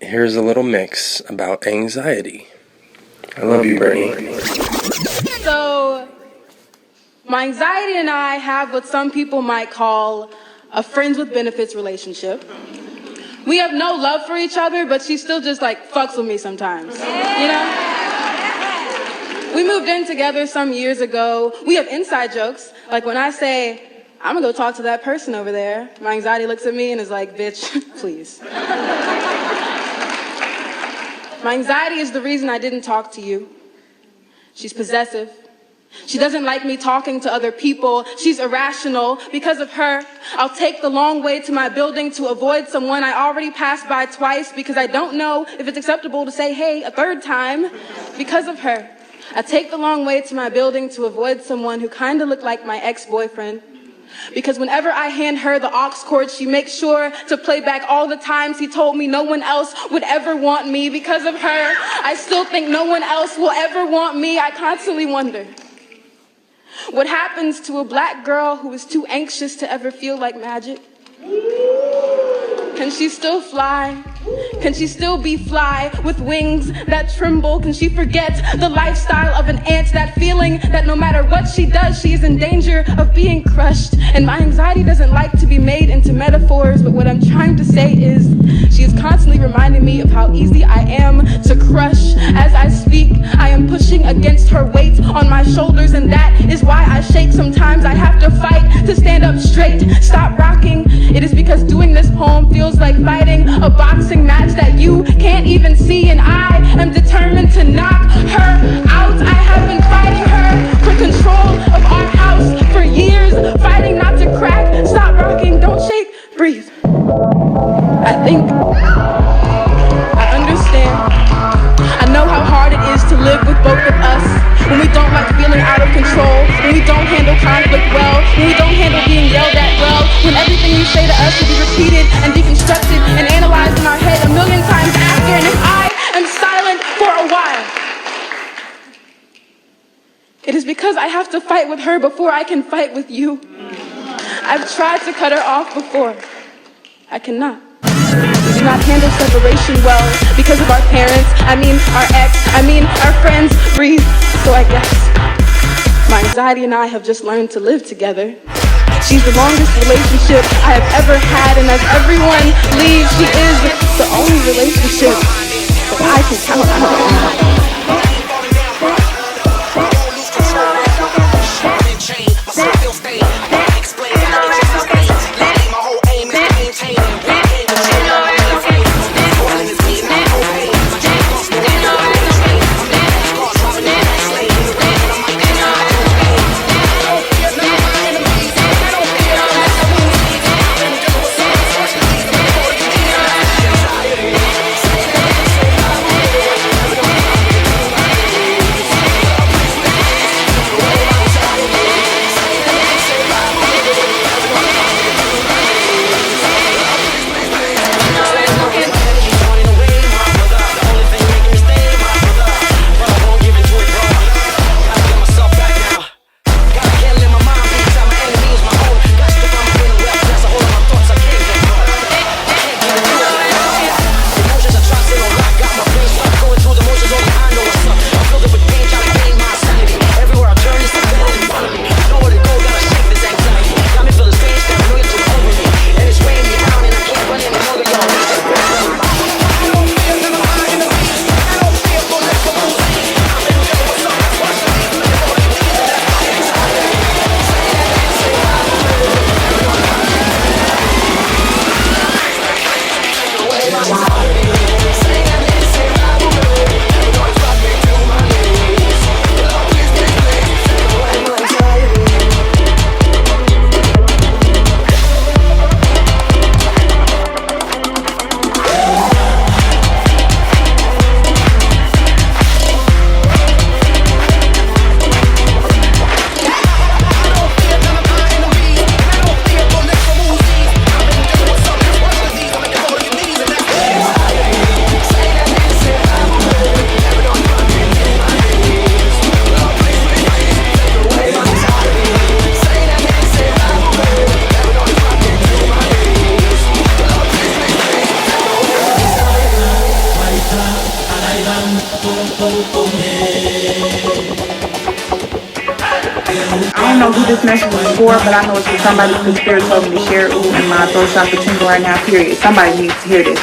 here's a little mix about anxiety. I love you, Brittany. So, my anxiety and I have what some people might call a friends with benefits relationship. We have no love for each other, but she still just like fucks with me sometimes, you know? We moved in together some years ago. We have inside jokes. Like when I say, I'm gonna go talk to that person over there, my anxiety looks at me and is like, bitch, please. My anxiety is the reason I didn't talk to you. She's possessive. She doesn't like me talking to other people. She's irrational. Because of her, I'll take the long way to my building to avoid someone I already passed by twice because I don't know if it's acceptable to say hey a third time. Because of her, I take the long way to my building to avoid someone who kind of looked like my ex-boyfriend. Because whenever I hand her the aux cord, she makes sure to play back all the times he told me no one else would ever want me. Because of her, I still think no one else will ever want me. I constantly wonder, what happens to a black girl who is too anxious to ever feel like magic? Can she still fly? Can she still be fly with wings that tremble? Can she forget the lifestyle of an ant? That feeling that no matter what she does, she is in danger of being crushed. And my anxiety doesn't like to be made into metaphors, but what I'm trying to say is she is constantly reminding me of how easy I am to crush. As I speak, I am pushing against her weight on my shoulders, and that is why I shake. Sometimes I have to fight to stand up straight. Stop rocking. It is because doing this poem feels like fighting a boxing match that you can't even see, and I am determined to knock her out. I have been fighting her for control of our house for years, fighting not to crack. Stop rocking, don't shake, breathe. I think I understand. I know how hard it is to live with both of us, when we don't like feeling out of control, when we don't handle conflict well, when we don't handle being yelled at well, when everything you say to us will be repeated and deconstructed and analyzed in our head a million times after, and if I am silent for a while, it is because I have to fight with her before I can fight with you. I've tried to cut her off before. I cannot. We do not handle separation well because of our parents, our ex, our friends. Breathe. So I guess my anxiety and I have just learned to live together. She's the longest relationship I have ever had, and as everyone leaves, she is the only relationship that I can count on. I don't know who this message is for, but I know it's for somebody because Spirit told me to share it. Ooh, and my throat starts to tingle right now, period. Somebody needs to hear this.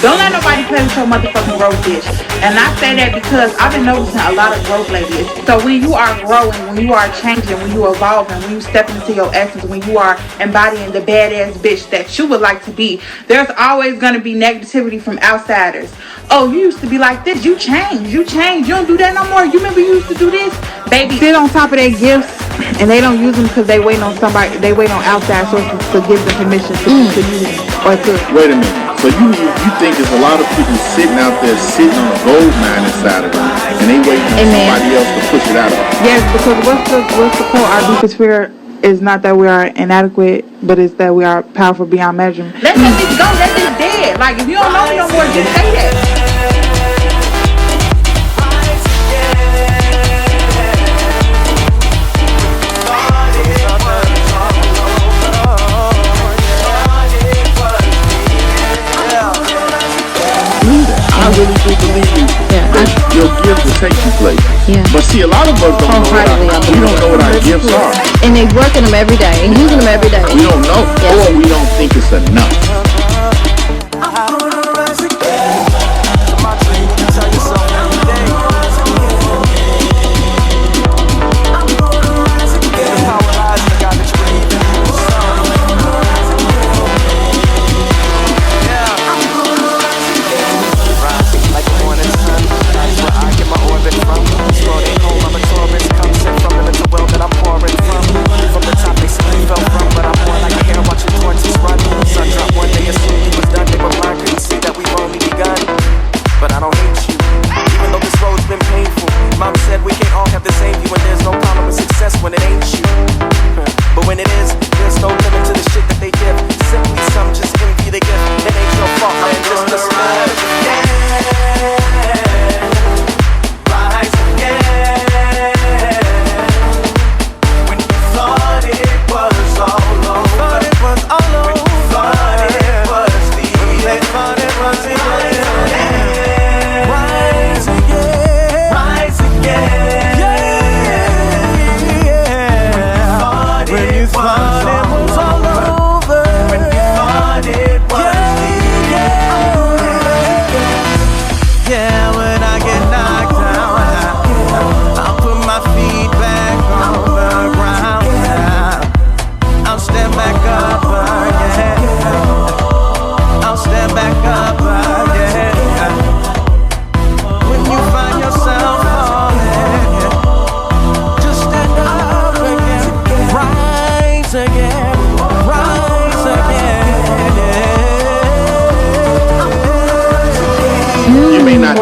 Don't let nobody play with your motherfucking growth, bitch. And I say that because I've been noticing a lot of growth lately. So when you are growing, when you are changing, when you are evolving, when you step into your essence, when you are embodying the badass bitch that you would like to be, there's always going to be negativity from outsiders. Oh, you used to be like this. You changed. You don't do that no more. You remember you used to do this? Baby, sit on top of their gifts, and they don't use them because they wait on somebody. They wait on outside sources to give them permission to use them or to. Wait a minute. So you think there's a lot of people sitting out there sitting on a gold mine inside of them, and they waiting on somebody else to push it out of them? Yes, because what's the quote? Our deepest fear is not that we are inadequate, but it's that we are powerful beyond measurement. Let that bitch go. That bitch dead. Like if you don't know me no more, just say that. I really do believe that your gift will take you places. Yeah. But see, a lot of us don't know what our gifts are. And they working them every day and using them every day. We don't know, or we don't think it's enough.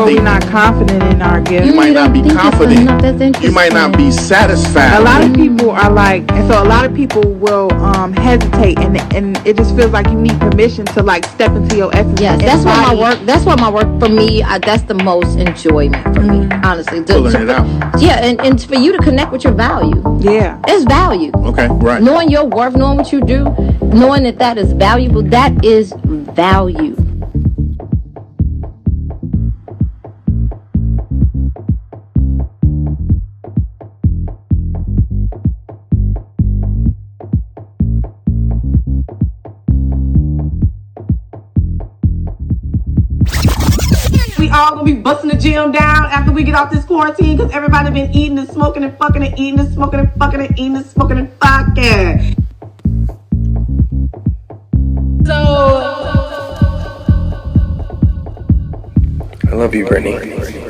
We're not confident in our gift. You might not be confident. You might not be satisfied. A lot of people are like, and so a lot of people will hesitate, and it just feels like you need permission to like step into your essence. Yes, that's what my work. That's what my work for me. That's the most enjoyment for me, honestly. Pulling it out. Yeah, and for you to connect with your value. Yeah, it's value. Okay, right. Knowing your worth, knowing what you do, knowing that is valuable. That is value. We all gonna be busting the gym down after we get off this quarantine because everybody been eating and smoking and fucking and eating and smoking and fucking and eating and smoking and fucking. I love you, Brittany.